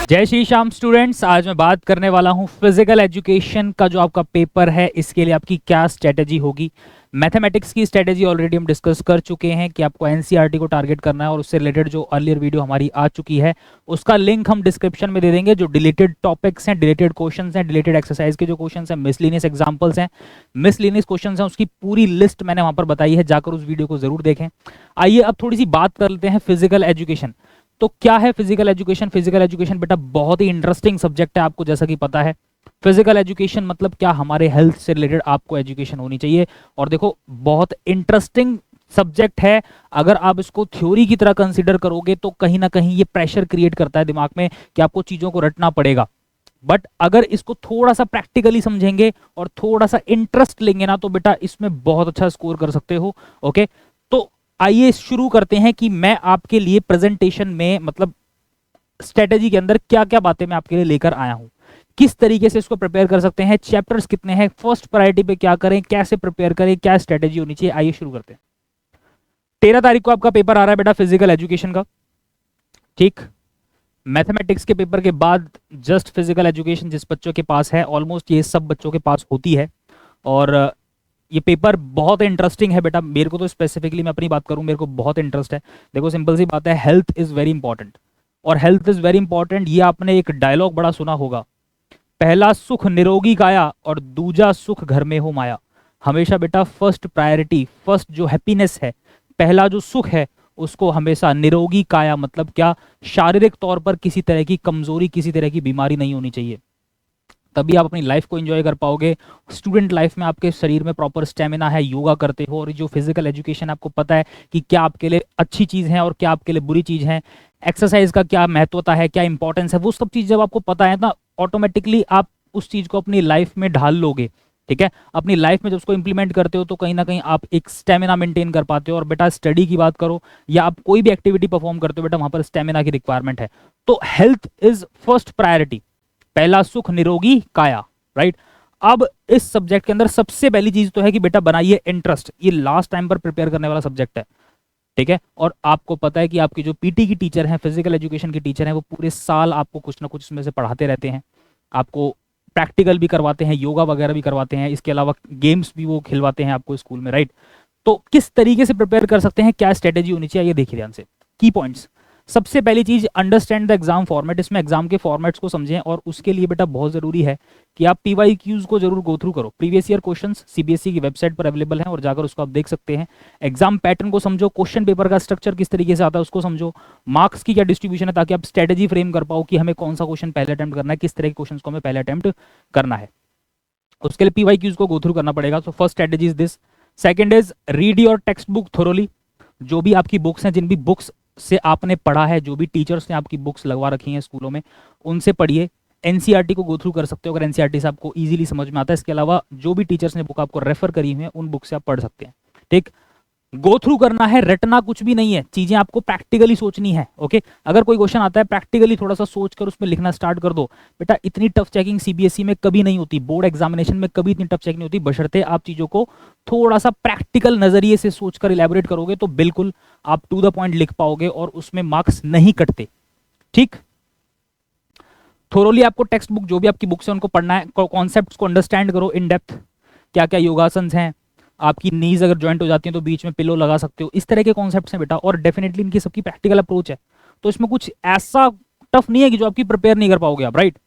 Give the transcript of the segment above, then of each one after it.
जय श्री श्याम स्टूडेंट्स, आज मैं बात करने वाला हूं फिजिकल एजुकेशन का जो आपका पेपर है इसके लिए आपकी क्या स्ट्रेटेजी होगी। मैथमेटिक्स की स्ट्रेटेजी ऑलरेडी हम डिस्कस कर चुके हैं कि आपको एनसीईआरटी को टारगेट करना है और उससे रिलेटेड जो अर्लियर वीडियो हमारी आ चुकी है उसका लिंक हम डिस्क्रिप्शन में दे देंगे। जो डिलीटेड टॉपिक्स हैं, डिलीटेड क्वेश्चंस हैं, डिलीटेड एक्सरसाइज के जो क्वेश्चंस हैं, मिसलिनियस एग्जांपल्स हैं, मिसलिनियस क्वेश्चंस हैं, उसकी पूरी लिस्ट मैंने वहां पर बताई है, जाकर उस वीडियो को जरूर देखें। आइए अब थोड़ी सी बात कर लेते हैं फिजिकल एजुकेशन। तो क्या है फिजिकल एजुकेशन? फिजिकल एजुकेशन बेटा बहुत ही इंटरेस्टिंग सब्जेक्ट है, आपको जैसा कि पता है। फिजिकल एजुकेशन मतलब क्या, हमारे हेल्थ से रिलेटेड आपको एजुकेशन होनी चाहिए। और देखो बहुत इंटरेस्टिंग सब्जेक्ट है। अगर आप इसको थ्योरी की तरह कंसीडर करोगे तो कहीं ना कहीं ये प्रेशर क्रिएट करता है दिमाग में कि आपको चीजों को रटना पड़ेगा। बट अगर इसको थोड़ा सा प्रैक्टिकली समझेंगे और थोड़ा सा इंटरेस्ट लेंगे ना तो बेटा इसमें बहुत अच्छा स्कोर कर सकते हो। ओके, तो आइए शुरू करते हैं कि मैं आपके लिए प्रेजेंटेशन में मतलब स्ट्रेटेजी के अंदर क्या क्या बातें मैं आपके लिए लेकर आया हूं, किस तरीके से इसको प्रिपेयर कर सकते हैं, चैप्टर्स कितने हैं, फर्स्ट प्रायोरिटी पे क्या करें, कैसे प्रिपेयर करें, क्या स्ट्रेटेजी होनी चाहिए। आइए शुरू करते हैं। 13 तारीख को आपका पेपर आ रहा है बेटा फिजिकल एजुकेशन का। ठीक, मैथमेटिक्स के पेपर के बाद जस्ट फिजिकल एजुकेशन जिस बच्चों के पास है, ऑलमोस्ट ये सब बच्चों के पास होती है। और ये पेपर बहुत इंटरेस्टिंग है बेटा। मेरे को तो स्पेसिफिकली मैं अपनी बात करूं, मेरे को बहुत इंटरेस्ट है। देखो सिंपल सी बात है, हेल्थ इज वेरी इंपॉर्टेंट। और हेल्थ इज वेरी इंपॉर्टेंट, ये आपने एक डायलॉग बड़ा सुना होगा, पहला सुख निरोगी काया और दूजा सुख घर में हो माया। हमेशा बेटा फर्स्ट प्रायोरिटी, फर्स्ट जो हैप्पीनेस है, पहला जो सुख है, उसको हमेशा निरोगी काया मतलब क्या, शारीरिक तौर पर किसी तरह की कमजोरी, किसी तरह की बीमारी नहीं होनी चाहिए। तभी आप अपनी लाइफ को एंजॉय कर पाओगे। स्टूडेंट लाइफ में आपके शरीर में प्रॉपर स्टेमिना है, योगा करते हो, और जो फिजिकल एजुकेशन आपको पता है कि क्या आपके लिए अच्छी चीज़ है और क्या आपके लिए बुरी चीज़ है, एक्सरसाइज का क्या महत्वता है, क्या इंपॉर्टेंस है, वो सब चीज़ जब आपको पता है ना, ऑटोमेटिकली आप उस चीज़ को अपनी लाइफ में ढाल लोगे। ठीक है, अपनी लाइफ में जब उसको इंप्लीमेंट करते हो तो कहीं ना कहीं आप एक स्टेमिना मेंटेन कर पाते हो। और बेटा स्टडी की बात करो या आप कोई भी एक्टिविटी परफॉर्म करते हो बेटा, वहां पर स्टेमिना की रिक्वायरमेंट है। तो हेल्थ इज फर्स्ट प्रायोरिटी, पहला सुख निरोगी काया। राइट, अब इस सब्जेक्ट के अंदर सबसे पहली चीज तो है कि बेटा बनाइए इंटरेस्ट। ये लास्ट टाइम पर प्रिपेयर करने वाला सब्जेक्ट है। ठीक है, और आपको पता है कि आपकी जो पीटी की टीचर हैं, फिजिकल एजुकेशन की टीचर हैं, वो पूरे साल आपको कुछ ना कुछ इसमें से पढ़ाते रहते हैं। आपको प्रैक्टिकल भी करवाते हैं, योगा वगैरह भी करवाते हैं, इसके अलावा गेम्स भी वो खिलवाते हैं आपको स्कूल में। राइट, तो किस तरीके से प्रिपेयर कर सकते हैं, क्या स्ट्रेटेजी होनी चाहिए, ये देखिए ध्यान से। की पॉइंट्स, सबसे पहली चीज अंडरस्टैंड द एग्जाम फॉर्मेट। इसमें एग्जाम के फॉर्मेट्स को समझें और उसके लिए बेटा बहुत जरूरी है कि आप पीवाईक्यूज को जरूर गो थ्रू करो। प्रीवियस ईयर क्वेश्चंस सीबीएसई की वेबसाइट पर अवेलेबल हैं और जाकर उसको आप देख सकते हैं। एग्जाम पैटर्न को समझो, क्वेश्चन पेपर का स्ट्रक्चर किस तरीके से आता है उसको समझो, मार्क्स की क्या डिस्ट्रीब्यूशन है, ताकि आप स्ट्रेटेजी फ्रेम कर पाओ कि हमें कौन सा क्वेश्चन पहले अटेम्प्ट करना है, किस तरह के क्वेश्चन को हमें पहले अटेम्प्ट करना है। उसके लिए पीवाईक्यूज को गो थ्रू करना पड़ेगा। तो first strategy is this. Second is read your text book thoroughly. जो भी आपकी बुक्स हैं, जिन भी बुक्स से आपने पढ़ा है, जो भी टीचर्स ने आपकी बुक्स लगवा रखी हैं स्कूलों में, उनसे पढ़िए। एनसीईआरटी को गो थ्रू कर सकते हो अगर एनसीईआरटी से आपको इजीली समझ में आता है। इसके अलावा जो भी टीचर्स ने बुक आपको रेफर करी हुई है उन बुक से आप पढ़ सकते हैं। ठीक, गो थ्रू करना है, रटना कुछ भी नहीं है, चीजें आपको प्रैक्टिकली सोचनी है। ओके, अगर कोई क्वेश्चन आता है प्रैक्टिकली थोड़ा सा सोचकर उसमें लिखना स्टार्ट कर दो। बेटा इतनी टफ चेकिंग सीबीएसई में कभी नहीं होती, बोर्ड एग्जामिनेशन में कभी इतनी टफ चेकिंग नहीं होती, बशर्ते आप चीजों को थोड़ा सा प्रैक्टिकल नजरिए से सोचकर इलेबोरेट करोगे तो बिल्कुल आप टू द पॉइंट लिख पाओगे और उसमें मार्क्स नहीं कटते। ठीक, थोरोली आपको टेक्स्ट बुक जो भी आपकी बुक्स है उनको पढ़ना है, कॉन्सेप्ट्स को अंडरस्टैंड करो इन डेप्थ। क्या क्या योगासन्स हैं, आपकी नीज अगर ज्वाइंट हो जाती है तो बीच में पिलो लगा सकते हो, इस तरह के कॉन्सेप्ट्स हैं बेटा। और डेफिनेटली इनकी सबकी प्रैक्टिकल अप्रोच है, तो इसमें कुछ ऐसा टफ नहीं है कि जो आपकी प्रिपेयर नहीं कर पाओगे आप। राइट,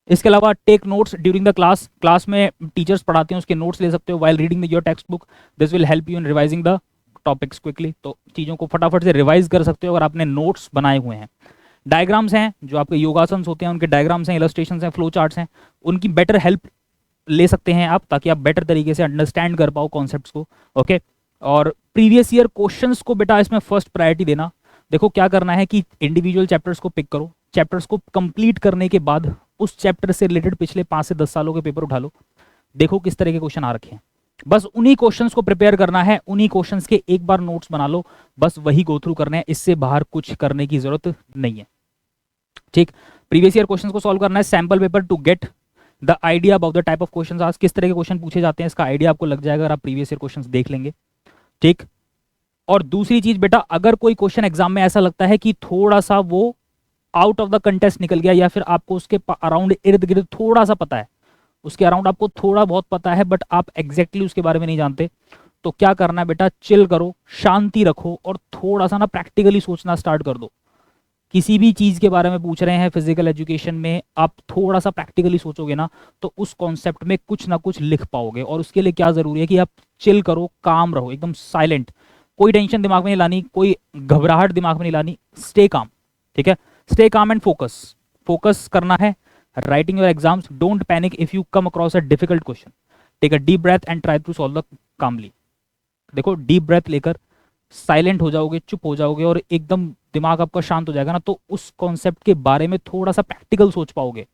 इसके अलावा take notes during the class. Class में टीचर्स पढ़ाते हैं उसके नोट्स ले सकते हो while reading your text book. This will help you in revising the topics quickly. तो चीज़ों को फटाफट से रिवाइज कर सकते हो अगर आपने नोट्स बनाए हुए हैं। डायग्राम्स हैं, जो आपके योगासन्स होते हैं उनके डायग्राम्स हैं, इलस्ट्रेशंस हैं, फ्लो चार्ट्स हैं, उनकी बेटर हेल्प ले सकते हैं आप, ताकि आप बेटर तरीके से अंडरस्टैंड कर पाओ कॉन्सेप्ट्स को। ओके, और प्रीवियस ईयर क्वेश्चंस को बेटा इसमें फर्स्ट प्रायोरिटी देना। देखो क्या करना है कि इंडिविजुअल चैप्टर्स को पिक करो, चैप्टर्स को कंप्लीट करने के बाद उस चैप्टर से रिलेटेड पिछले 5 से 10 सालों के पेपर उठा लो, देखो किस तरह के क्वेश्चन आ रखे हैं। बस उन्हीं क्वेश्चंस को प्रिपेयर करना है, उन्हीं क्वेश्चंस के एक बार नोट्स बना लो, बस वही गो थ्रू करना है, इससे बाहर कुछ करने की जरूरत नहीं है। ठीक, प्रीवियस ईयर क्वेश्चंस को सॉल्व करना है, sample paper to get the idea about the type of question आज, किस तरह के क्वेश्चन पूछे जाते हैं इसका आइडिया आपको लग जाएगा अगर आप प्रीवियस ईयर क्वेश्चंस देख लेंगे। ठीक, और दूसरी चीज बेटा, अगर कोई क्वेश्चन एग्जाम में ऐसा लगता है कि थोड़ा सा वो आउट ऑफ द कंटेस्ट निकल गया, या फिर आपको उसके अराउंड इर्द गिर्द थोड़ा सा पता है, उसके अराउंड आपको थोड़ा बहुत पता है बट आप एग्जैक्टली उसके बारे में नहीं जानते, तो क्या करना है बेटा, चिल करो, शांति रखो और थोड़ा सा ना प्रैक्टिकली सोचना स्टार्ट कर दो। किसी भी चीज के बारे में पूछ रहे हैं फिजिकल एजुकेशन में, आप थोड़ा सा प्रैक्टिकली सोचोगे ना तो उस कॉन्सेप्ट में कुछ ना कुछ लिख पाओगे। और उसके लिए क्या जरूरी है कि आप चिल करो, काम रहो, एकदम साइलेंट, कोई टेंशन दिमाग में नहीं लानी, कोई घबराहट दिमाग में नहीं लानी, स्टे काम, ठीक है, stay calm and focus, focus करना है writing your exams. Don't panic if you come across a difficult question, take a deep breath and try to solve the calmly. देखो डीप ब्रेथ लेकर silent हो जाओगे, चुप हो जाओगे और एकदम दिमाग आपका शांत हो जाएगा ना, तो उस कॉन्सेप्ट के बारे में थोड़ा सा प्रैक्टिकल सोच पाओगे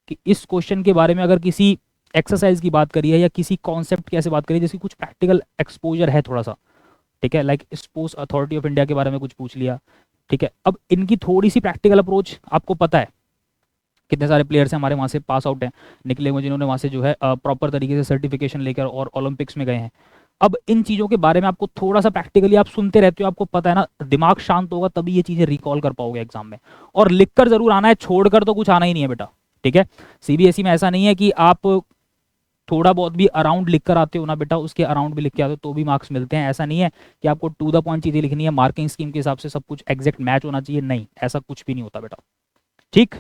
कि इस क्वेश्चन के बारे में अगर किसी एक्सरसाइज की बात करी है या किसी कॉन्सेप्ट की ऐसे बात करी जिसकी कुछ प्रैक्टिकल एक्सपोजर है थोड़ा सा, ठीक है, like sports authority of India के बारे में कुछ पूछ लिया, ठीक है, अब इनकी थोड़ी सी प्रैक्टिकल अप्रोच आपको पता है, कितने सारे प्लेयर्स हैं हमारे वहाँ से पास आउट हैं निकले हुए जिन्होंने वहाँ से जो है प्रॉपर तरीके से सर्टिफिकेशन लेकर और ओलंपिक्स में गए हैं। अब इन चीज़ों के बारे में आपको थोड़ा सा प्रैक्टिकली आप सुनते रहते हो, आपको पता है ना, दिमाग शांत होगा तभी ये चीज़ें रिकॉल कर पाओगे एग्जाम में। और लिखकर जरूर आना है, छोड़कर तो कुछ आना ही नहीं है बेटा, ठीक है। सीबीएसई में ऐसा नहीं है कि आप थोड़ा बहुत भी अराउंड लिख कर आते हो ना बेटा, उसके अराउंड भी लिख के आते हो तो भी मार्क्स मिलते हैं। ऐसा नहीं है कि आपको टू द पॉइंट चीज़ें लिखनी है, मार्किंग स्कीम के हिसाब से सब कुछ एग्जैक्ट मैच होना चाहिए, नहीं, ऐसा कुछ भी नहीं होता बेटा, ठीक।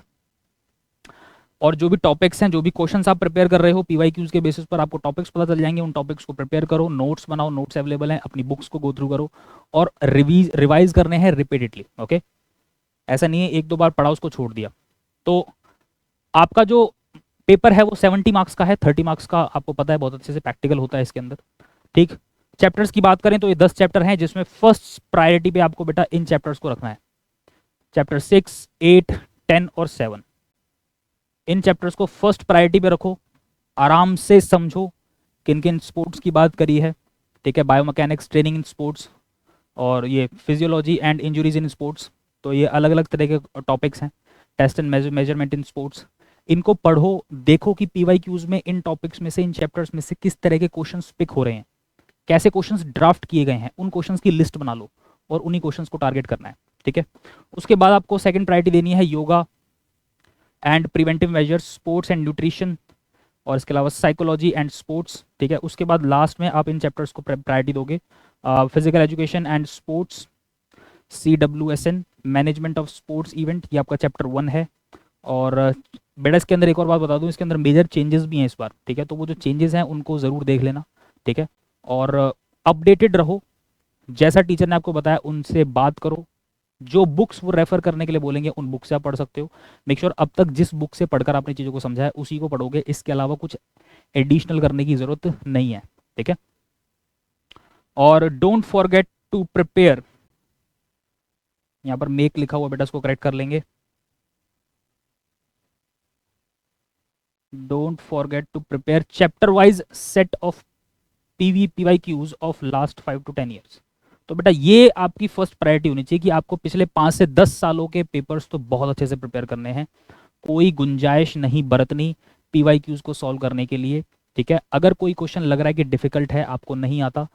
और जो भी टॉपिक्स हैं, जो भी क्वेश्चंस आप प्रिपेयर कर रहे हो पीवाईक्यूज के बेसिस पर आपको टॉपिक्स पता चल जाएंगे, उन टॉपिक्स को प्रिपेयर करो, नोट्स बनाओ, नोट्स अवेलेबल हैं, अपनी बुक्स को गो थ्रू करो और रिवाइज करने हैं रिपीटेडली, ओके। ऐसा नहीं है एक दो बार पढ़ा उसको छोड़ दिया। तो आपका जो पेपर है वो 70 मार्क्स का है, 30 मार्क्स का आपको पता है, बहुत अच्छे से प्रैक्टिकल होता है इसके अंदर, ठीक। चैप्टर्स की बात करें तो ये 10 चैप्टर हैं जिसमें फर्स्ट प्रायोरिटी पे आपको बेटा इन चैप्टर्स को रखना है, चैप्टर 6, 8, 10 और 7, इन चैप्टर्स को फर्स्ट प्रायोरिटी पे रखो, आराम से समझो किन किन स्पोर्ट्स की बात करी है, ठीक है, बायोमैकेनिक्स, ट्रेनिंग इन स्पोर्ट्स और ये physiology and injuries in sports, तो ये अलग अलग तरह के टॉपिक्स हैं, test and measurement in sports, इनको पढ़ो, देखो कि पीवाईक्यूज में इन टॉपिक्स में से, इन चैप्टर्स में से किस तरह के क्वेश्चंस पिक हो रहे हैं, कैसे क्वेश्चंस ड्राफ्ट किए गए हैं, उन क्वेश्चंस की लिस्ट बना लो और उन्हीं क्वेश्चंस को टारगेट करना है, ठीक है। उसके बाद आपको सेकंड प्रायोरिटी देनी है yoga and preventive measures, sports and nutrition और इसके अलावा साइकोलॉजी एंड स्पोर्ट्स, ठीक है। उसके बाद लास्ट में आप इन चैप्टर्स को प्रायोरिटी दोगे, physical education and sports, CWSN, management of sports event, ये आपका चैप्टर 1 है। और बेटा इसके अंदर एक और बात बता दूं, इसके अंदर मेजर चेंजेस भी हैं इस बार, ठीक है, तो वो जो चेंजेस हैं उनको ज़रूर देख लेना, ठीक है। और अपडेटेड रहो, जैसा टीचर ने आपको बताया उनसे बात करो, जो बुक्स वो रेफर करने के लिए बोलेंगे उन बुक से आप पढ़ सकते हो। मेक श्योर अब तक जिस बुक से पढ़कर आपने चीज़ों को समझा है उसी को पढ़ोगे, इसके अलावा कुछ एडिशनल करने की ज़रूरत नहीं है, ठीक है। और डोंट फॉरगेट टू प्रिपेयर, यहाँ पर मेक लिखा हुआ बेटा, इसको करेक्ट कर लेंगे, don't forget to prepare chapter wise set of PYQs of last 5 to 10 years. तो बेटा ये आपकी फर्स्ट प्रायोरिटी होनी चाहिए कि आपको पिछले 5 से 10 सालों के पेपर्स तो बहुत अच्छे से प्रिपेयर करने हैं, कोई गुंजाइश नहीं बरतनी PYQs को सॉल्व करने के लिए, ठीक है। अगर कोई क्वेश्चन लग रहा है कि डिफिकल्ट है, आपको नहीं आता,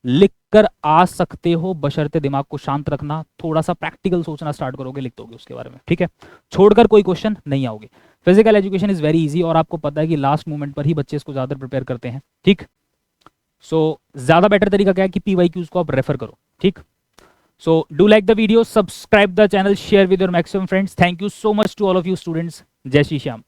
लिख कर आ सकते हो, बशर्ते दिमाग को शांत रखना, थोड़ा सा प्रैक्टिकल सोचना स्टार्ट करोगे, लिख दोगे उसके बारे में, ठीक है। छोड़कर कोई क्वेश्चन नहीं आओगे। Physical education is very easy और आपको पता है कि लास्ट मोमेंट पर ही बच्चे इसको ज्यादा प्रिपेयर करते हैं, ठीक। सो ज्यादा बेटर तरीका क्या है कि PYQs को आप रेफर करो, ठीक। So do like the video, subscribe the channel, share with your maximum friends. Thank you so much to all of you students. जय श्री श्याम।